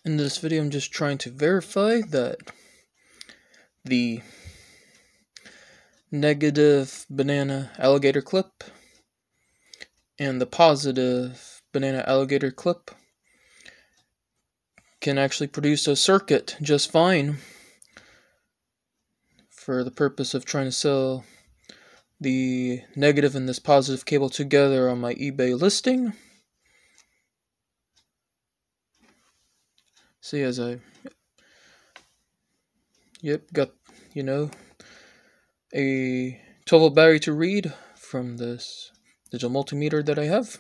In this video, I'm just trying to verify that the negative banana alligator clip and the positive banana alligator clip can actually produce a circuit just fine for the purpose of trying to sell the negative and this positive cable together on my eBay listing. See, as I got, a 12-volt battery to read from this digital multimeter that I have.